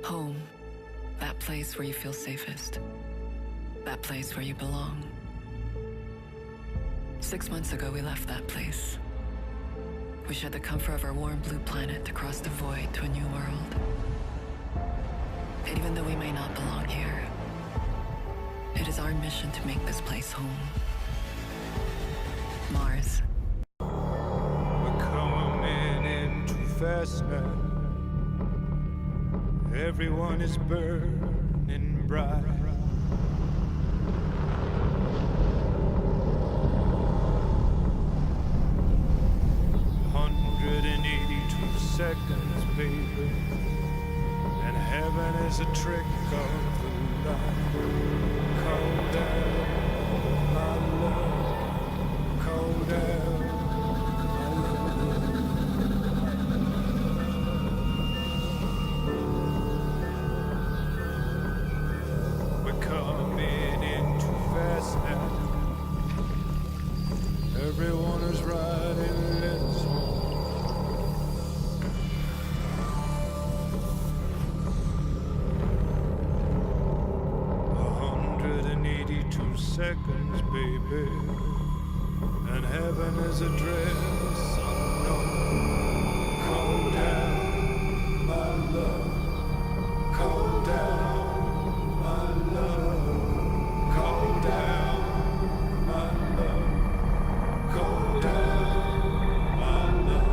Home, that place where you feel safest. That place where you belong. 6 months ago, we left that place. We shared the comfort of our warm blue planet to cross the void to a new world. And even though we may not belong here, it is our mission to make this place home. Mars. We're coming in too fast now. Everyone is burning bright. Seconds, baby, and heaven is a trick of the light. Calm down, my love. Calm down, my love. We're coming in too fast now. Everyone is riding, let's move. 182 seconds, baby, and heaven is a dress unknown. Calm down, my love. Calm down, my love. Calm down, my love. Calm down, my love.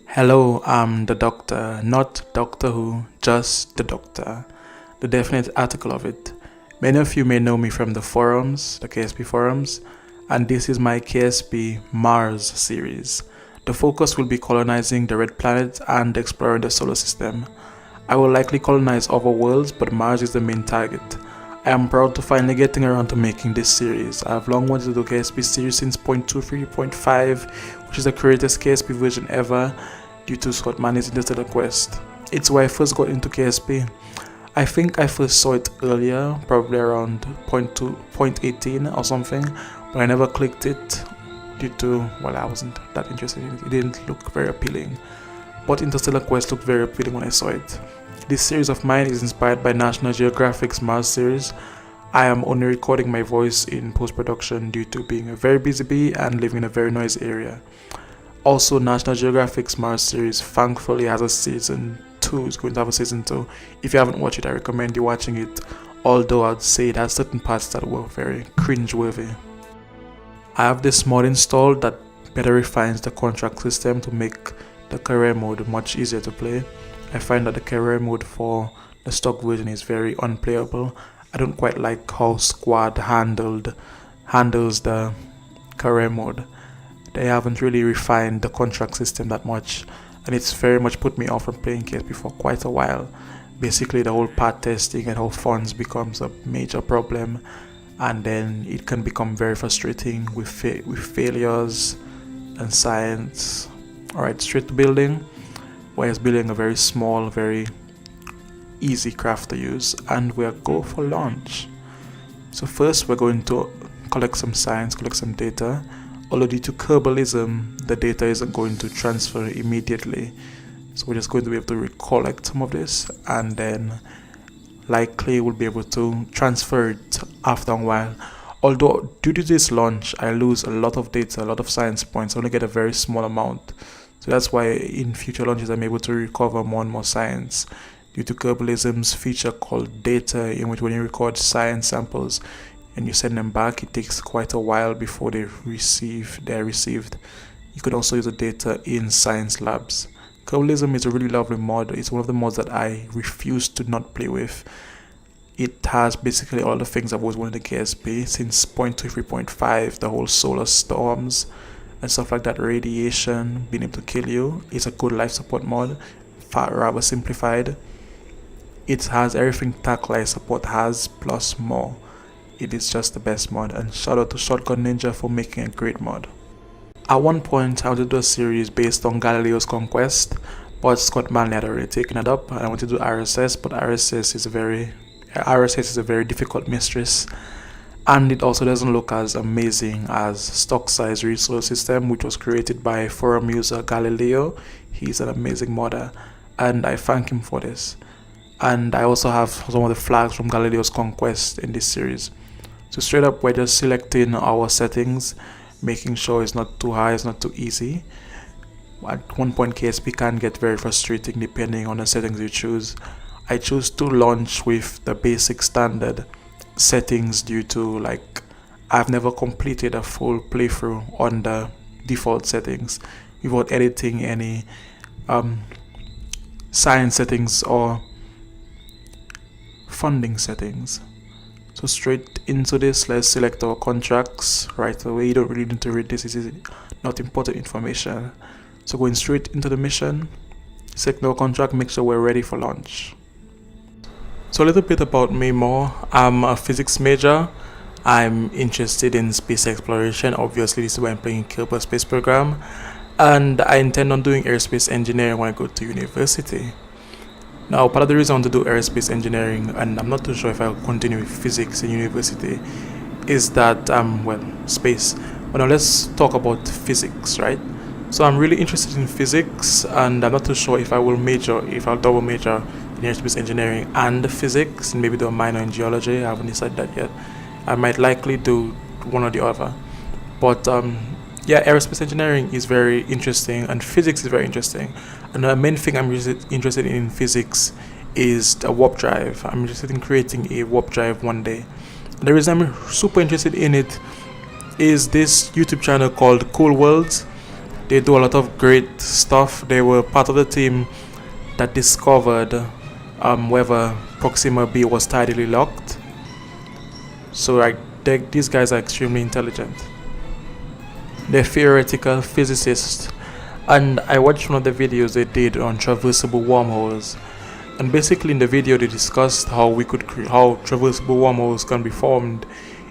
Hello, I'm the Doctor, not Doctor Who, just the Doctor. The definite article of it. Many of you may know me from the forums, the KSP forums, and this is my KSP MARS series. The focus will be colonizing the red planet and exploring the solar system. I will likely colonize other worlds, but Mars is the main target. I am proud to finally getting around to making this series. I have long wanted to do KSP series since 0.23.5, which is the greatest KSP version ever, due to Scott Manley's Interstellar Quest. It's where I first got into KSP. I think I first saw it earlier, probably around 0.18 or something, but I never clicked it due to, well, I wasn't that interested in it. It didn't look very appealing. But Interstellar Quest looked very appealing when I saw it. This series of mine is inspired by National Geographic's Mars series. I am only recording my voice in post-production due to being a very busy bee and living in a very noisy area. Also, National Geographic's Mars series thankfully has a season 2. It's going to have a season 2. If you haven't watched it, I recommend you watching it, although I'd say it has certain parts that were very cringe-worthy. I have this mod installed that better refines the contract system to make the career mode much easier to play. I find that the career mode for the stock version is very unplayable. I don't quite like how Squad handles the career mode. They haven't really refined the contract system that much, and it's very much put me off from playing KSP for quite a while. Basically, the whole path testing and how funds becomes a major problem, and then it can become very frustrating with failures and science. Alright, straight to building, where it's building a very small, very easy craft to use, and we'll go for launch. So first we're going to collect some science, collect some data. Although due to Kerbalism, the data isn't going to transfer immediately, so we're just going to be able to recollect some of this, and then likely we'll be able to transfer it after a while. Although due to this launch, I lose a lot of data, a lot of science points. I only get a very small amount, so that's why in future launches I'm able to recover more and more science. Due to Kerbalism's feature called data, in which when you record science samples and you send them back, it takes quite a while before they're received. You can also use the data in science labs. Kerbalism is a really lovely mod. It's one of the mods that I refuse to not play with. It has basically all the things I've always wanted in KSP since 0.23.5, the whole solar storms and stuff like that, radiation, being able to kill you. It's a good life support mod, rather simplified. It has everything TAC life support has, plus more. It is just the best mod, and shout out to Shotgun Ninja for making a great mod. At one point I wanted to do a series based on Galileo's conquest, but Scott Manley had already taken it up, and I wanted to do RSS, but RSS is a very difficult mistress, and it also doesn't look as amazing as stock size solar system, which was created by forum user Galileo. He's an amazing modder, and I thank him for this. And I also have some of the flags from Galileo's conquest in this series. So straight up, we're just selecting our settings, making sure it's not too high, it's not too easy. At one point, KSP can get very frustrating depending on the settings you choose. I choose to launch with the basic standard settings due to, like, I've never completed a full playthrough on the default settings without editing any science settings or funding settings. So straight into this, let's select our contracts right away. You don't really need to read this, this is not important information. So going straight into the mission, select our contract, make sure we're ready for launch. So a little bit about me more. I'm a physics major. I'm interested in space exploration. Obviously, this is why I'm playing Kerbal space program. And I intend on doing aerospace engineering when I go to university. Now, part of the reason I want to do aerospace engineering, and I'm not too sure if I'll continue with physics in university, is that, space. But now let's talk about physics, right? So I'm really interested in physics, and I'm not too sure if I'll double major in aerospace engineering and physics, and maybe do a minor in geology. I haven't decided that yet. I might likely do one or the other. But yeah, aerospace engineering is very interesting, and physics is very interesting. And the main thing I'm interested in physics is a warp drive. I'm interested in creating a warp drive one day. And the reason I'm super interested in it is this YouTube channel called Cool Worlds. They do a lot of great stuff. They were part of the team that discovered whether Proxima B was tidally locked. So these guys are extremely intelligent. They're theoretical physicists, and I watched one of the videos they did on traversable wormholes. And basically in the video they discussed how traversable wormholes can be formed,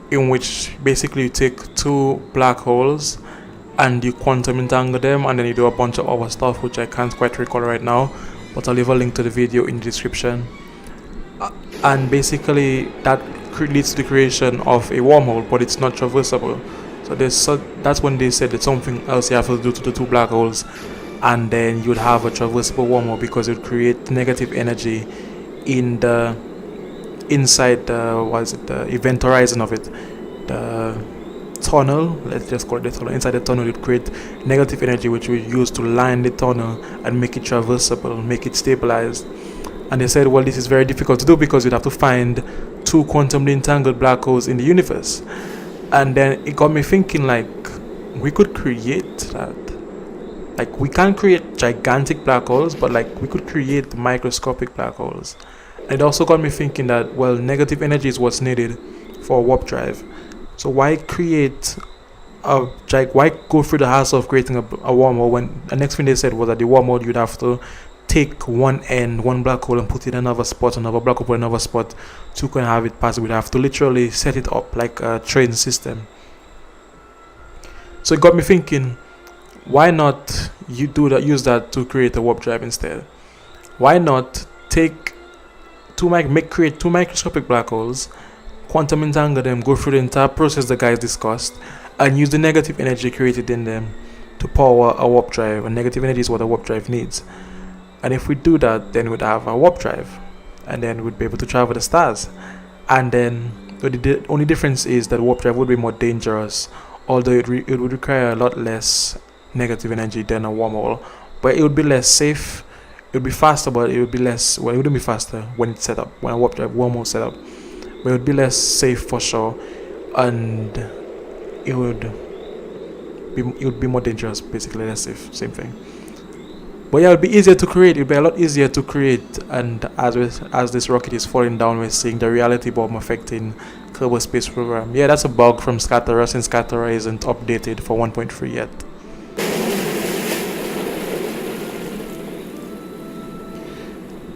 in which basically you take two black holes and you quantum entangle them, and then you do a bunch of other stuff which I can't quite recall right now, but I'll leave a link to the video in the description. And basically that leads to the creation of a wormhole, but it's not traversable. So that's when they said that something else you have to do to the two black holes, and then you'd have a traversable wormhole, because it would create negative energy inside the event horizon of it, the tunnel. Let's just call it the tunnel. Inside the tunnel, it would create negative energy, which we use to line the tunnel and make it traversable, make it stabilized. And they said, well, this is very difficult to do because you'd have to find two quantumly entangled black holes in the universe. And then it got me thinking, like, we could create that. Like, we can't create gigantic black holes, but like we could create microscopic black holes. And it also got me thinking that, well, negative energy is what's needed for a warp drive. So why why go through the hassle of creating a wormhole when the next thing they said was that the wormhole, you'd have to take one black hole and put it in another spot, another black hole in another spot to can have it pass. We'd have to literally set it up like a train system. So it got me thinking, why not use that to create a warp drive instead? Why not create two microscopic black holes, quantum entangle them, go through the entire process the guys discussed, and use the negative energy created in them to power a warp drive. And negative energy is what a warp drive needs. And if we do that, then we'd have a warp drive, and then we'd be able to travel the stars. And then the only difference is that warp drive would be more dangerous, although it would require a lot less negative energy than a wormhole. But it would be less safe. It would be faster, but it would be less. Well, it wouldn't be faster when it's set up, when a warp drive wormhole set up. But it would be less safe for sure, and it would be more dangerous. Basically, less safe. Same thing. But yeah, it would be easier to create. It would be a lot easier to create. And as this rocket is falling down, we're seeing the reality bomb affecting Kerbal space program. Yeah, that's a bug from Scatterer, since Scatterer isn't updated for 1.3 yet.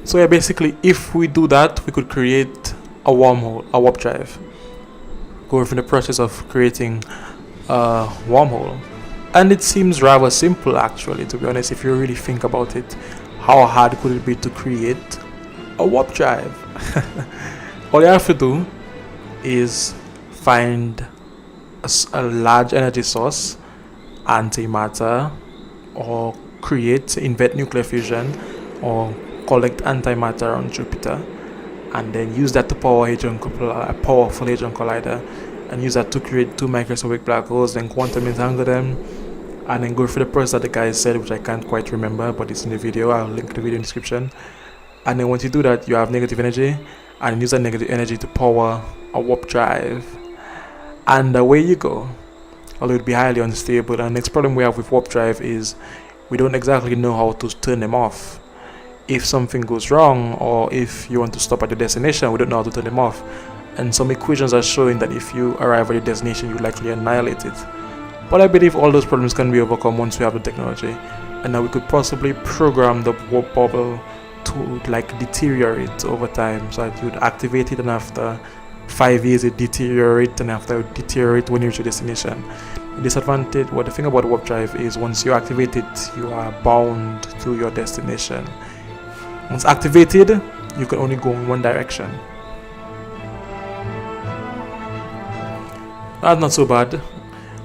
So yeah, basically, if we do that, we could create a wormhole, a warp drive. Go through the process of creating a wormhole. And it seems rather simple, actually, to be honest. If you really think about it, how hard could it be to create a warp drive? All you have to do is find a large energy source, antimatter, or invent nuclear fusion, or collect antimatter on Jupiter, and then use that to power a powerful hadron collider, and use that to create two microscopic black holes, then quantum entangle them, and then go through the process that the guy said, which I can't quite remember, but it's in the video. I'll link the video in the description. And then once you do that, you have negative energy, and use that negative energy to power a warp drive, and away you go. Although it would be highly unstable. And the next problem we have with warp drive is we don't exactly know how to turn them off. If something goes wrong, or if you want to stop at your destination, we don't know how to turn them off. And some equations are showing that if you arrive at your destination, you likely annihilate it. But I believe all those problems can be overcome once we have the technology, and now we could possibly program the warp bubble to deteriorate over time, so that you'd activate it, and after 5 years it deteriorate, and after it deteriorate when you reach your destination. The thing about warp drive is once you activate it, you are bound to your destination. Once activated, you can only go in one direction. That's not so bad.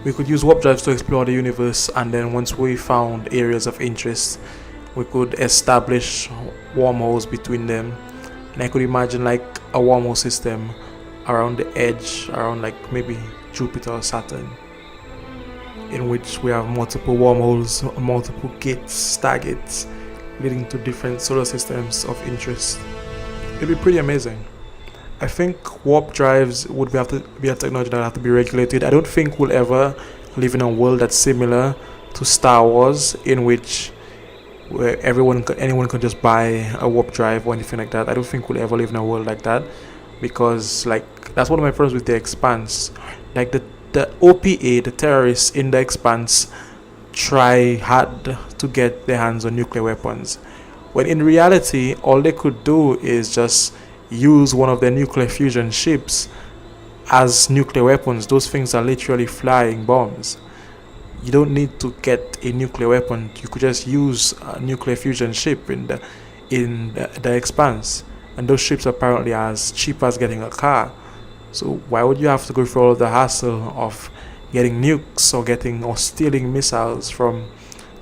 We could use warp drives to explore the universe, and then once we found areas of interest, we could establish wormholes between them. And I could imagine a wormhole system around the edge, around maybe Jupiter or Saturn, in which we have multiple wormholes, multiple gates, stargates, leading to different solar systems of interest. It'd be pretty amazing. I think warp drives would have to be a technology that would have to be regulated. I don't think we'll ever live in a world that's similar to Star Wars, in which where anyone can just buy a warp drive or anything like that. I don't think we'll ever live in a world like that, because that's one of my problems with The Expanse. The OPA, the terrorists in The Expanse, try hard to get their hands on nuclear weapons, when in reality all they could do is just use one of their nuclear fusion ships as nuclear weapons. Those things are literally flying bombs. You don't need to get a nuclear weapon. You could just use a nuclear fusion ship in the Expanse, and those ships are apparently as cheap as getting a car. So why would you have to go through all of the hassle of getting nukes or stealing missiles from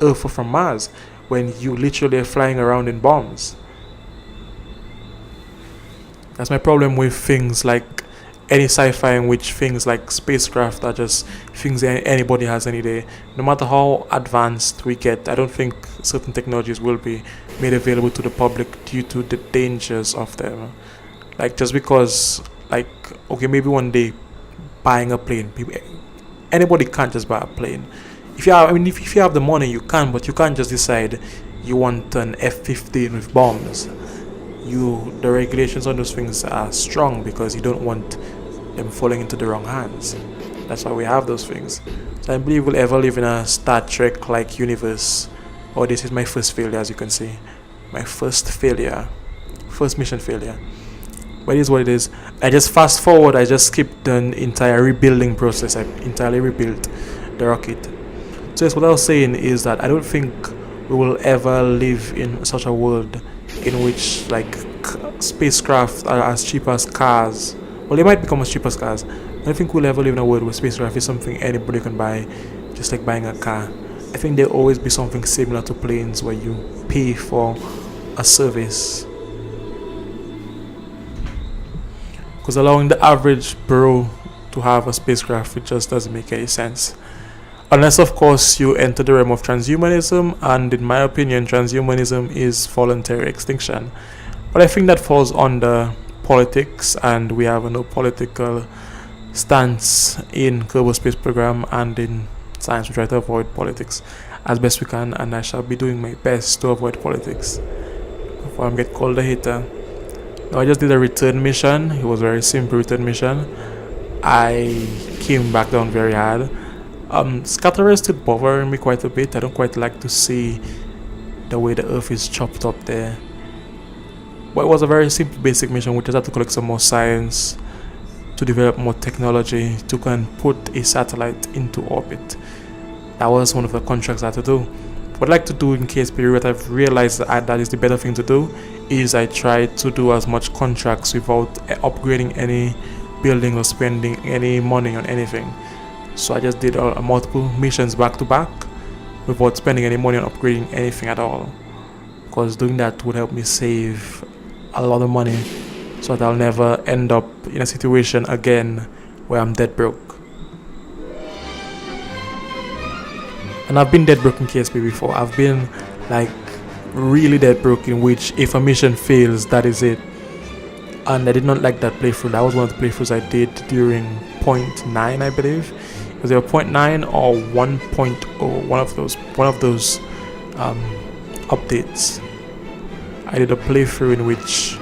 Earth or from Mars, when you literally are flying around in bombs? That's my problem with things like any sci-fi, in which things like spacecraft are just things that anybody has any day. No matter how advanced we get, I don't think certain technologies will be made available to the public due to the dangers of them. Just because, okay, maybe one day buying a plane, anybody can't just buy a plane. If you have the money, you can, but you can't just decide you want an F-15 with bombs. The regulations on those things are strong because you don't want them falling into the wrong hands. That's why we have those things. So I believe we'll ever live in a Star Trek like universe. Oh, this is my first failure, as you can see. My first mission failure. But it is what it is. I just fast forward, I just skipped the entire rebuilding process. I entirely rebuilt the rocket. So yes, what I was saying is that I don't think we will ever live in such a world in which spacecraft are as cheap as cars. Well, they might become as cheap as cars. I don't think we'll ever live in a world where spacecraft is something anybody can buy, just like buying a car. I think there'll always be something similar to planes, where you pay for a service. Because allowing the average bro to have a spacecraft, it just doesn't make any sense. Unless, of course, you enter the realm of transhumanism, and in my opinion, transhumanism is voluntary extinction. But I think that falls under politics, and we have no political stance in Kerbal Space Program, and in science we try to avoid politics as best we can, and I shall be doing my best to avoid politics before I get called a hater. Now, I just did a return mission. It was a very simple return mission. I came back down very hard. Scatterers still bothering me quite a bit. I don't quite like to see the way the Earth is chopped up there. But it was a very simple basic mission. We just had to collect some more science to develop more technology to can put a satellite into orbit. That was one of the contracts I had to do. What I'd like to do in KSP, what I've realized that is the better thing to do, is I try to do as much contracts without upgrading any building or spending any money on anything. So I just did multiple missions back to back without spending any money on upgrading anything at all, because doing that would help me save a lot of money so that I'll never end up in a situation again where I'm dead broke. And I've been dead broke in KSP before. I've been like really dead broke, in which if a mission fails, that is it. And I did not like that playthrough. That was one of the playthroughs I did during 0.9, I believe. It was either 0.9 or 1.0, one of those updates. I did a playthrough in which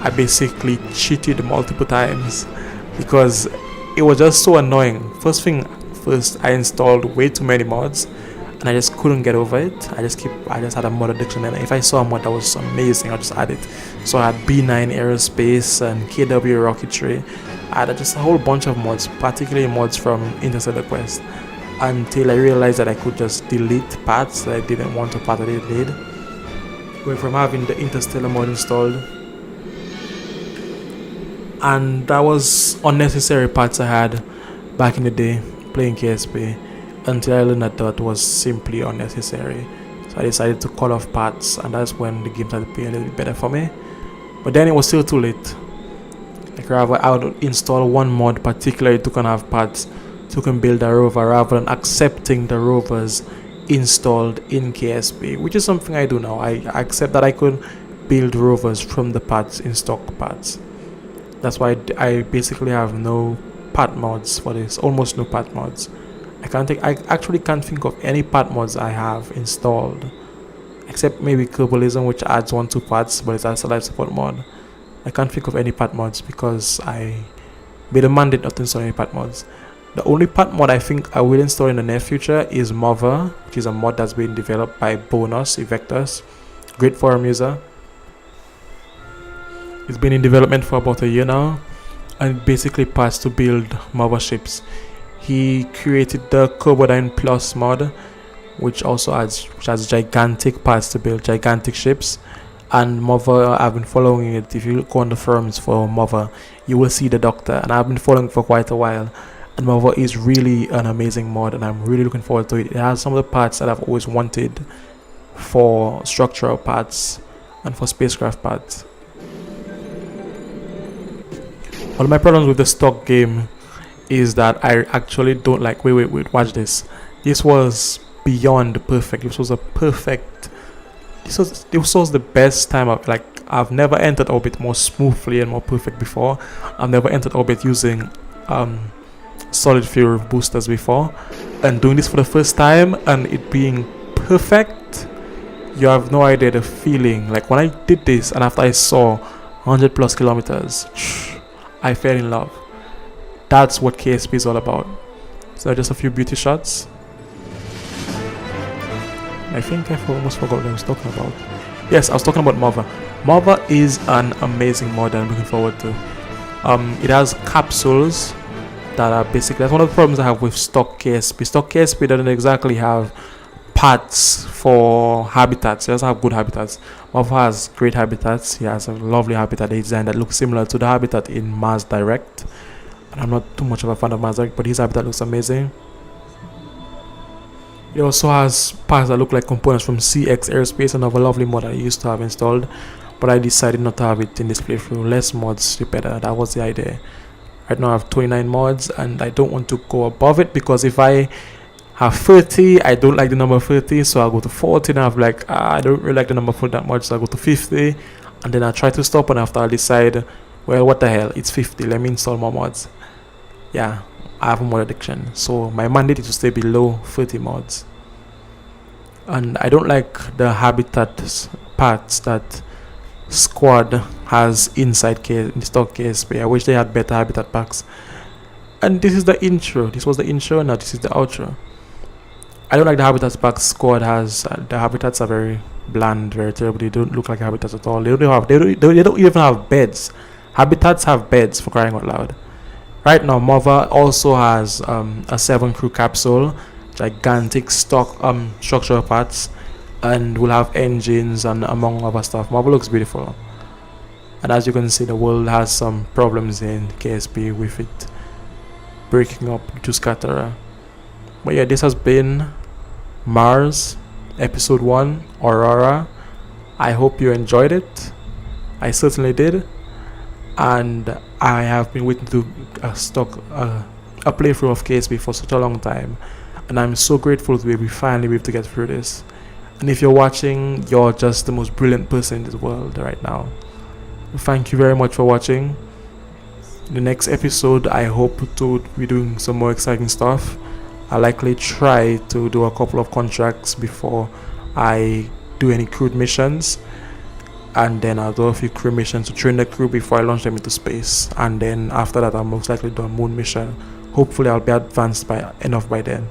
I basically cheated multiple times because it was just so annoying. First, I installed way too many mods and I just couldn't get over it. I just had a mod addiction, and if I saw a mod that was amazing, I'll just add it. So I had B9 aerospace and KW rocketry. I had just a whole bunch of mods, particularly mods from Interstellar Quest, until I realized that I could just delete parts that I didn't want to part of it did. Going from having the Interstellar mod installed, and that was unnecessary parts I had back in the day playing KSP, until I learned that was simply unnecessary. So I decided to cut off parts, and that's when the game started to play a little bit better for me. But then it was still too late. Like, rather, I would install one mod particularly to kind of have parts to can build a rover, rather than accepting the rovers installed in KSP, which is something I do now. I accept that I could build rovers from the parts in stock parts. That's why I basically have no part mods for this, almost no part mods. I actually can't think of any part mods I have installed, except maybe Kerbalism, which adds 1-2 parts, but it's also a life support mod. I can't think of any part mods because I made a mandate not to install any part mods. The only part mod I think I will install in the near future is Mother, which is a mod that's being developed by Bonus Evectus, great forum user. It's been in development for about a year now, and basically parts to build Mother ships. He created the Kerbal Plus mod, which has gigantic parts to build gigantic ships. And Mother, I've been following it. If you go on the forums for Mother, you will see the Doctor, and I've been following it for quite a while. And Mother is really an amazing mod, and I'm really looking forward to it. It has some of the parts that I've always wanted for structural parts and for spacecraft parts. One of my problems with the stock game is that I actually don't like. Wait, watch this. This was beyond perfect. This was the best time I've never entered orbit more smoothly and more perfect before. I've never entered orbit using solid fuel boosters before, and doing this for the first time and it being perfect, you have no idea the feeling. Like, when I did this and after I saw 100 plus kilometers, I fell in love. That's what KSP is all about. So just a few beauty shots. I think I almost forgot what I was talking about. Yes, I was talking about Mother. Mother is an amazing mod that I'm looking forward to. It has capsules that are basically, that's one of the problems I have with stock KSP. Stock KSP doesn't exactly have parts for habitats. It doesn't have good habitats. Mother has great habitats. He has a lovely habitat design that looks similar to the habitat in Mars Direct. And I'm not too much of a fan of Mars Direct, but his habitat looks amazing. It also has parts that look like components from CX Aerospace, another lovely mod I used to have installed, but I decided not to have it in this playthrough. Less mods, the better. That was the idea. Right now I have 29 mods, and I don't want to go above it, because if I have 30, I don't like the number 30, so I'll go to 40, and I'm like, I don't really like the number 40 that much, so I'll go to 50, and then I'll try to stop, and after I'll decide, well, what the hell, it's 50, let me install more mods. Yeah, I have a mod addiction, so my mandate is to stay below 30 mods. And I don't like the habitat parts that Squad has inside the stock KSP. I wish they had better habitat packs. And this is the intro. This was the intro, now this is the outro. I don't like the habitats packs Squad has. The habitats are very bland, very terrible. They don't look like habitats at all. They don't even have beds. Habitats have beds, for crying out loud. Right now, Mother also has a 7 crew capsule, gigantic stock structural parts, and will have engines and among other stuff. Mother looks beautiful. And as you can see, the world has some problems in KSP with it breaking up to scatterer. But yeah, this has been Mars episode 1 Aurora. I hope you enjoyed it. I certainly did. And I have been waiting to a playthrough of KSP for such a long time, and I'm so grateful to be finally able to get through this. And if you're watching, you're just the most brilliant person in this world right now. Thank you very much for watching. The next episode, I hope to be doing some more exciting stuff. I'll likely try to do a couple of contracts before I do any crewed missions, and then I'll do a few crew missions to train the crew before I launch them into space. And then after that, I'll most likely do a moon mission. Hopefully I'll be advanced enough by then.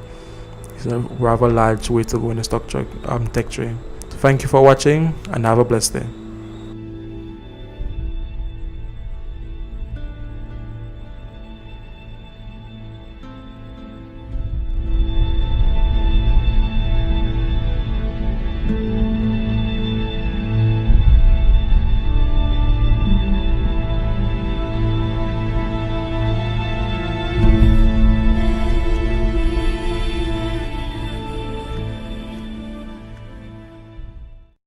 It's a rather large way to go in the tech tree. So thank you for watching and have a blessed day.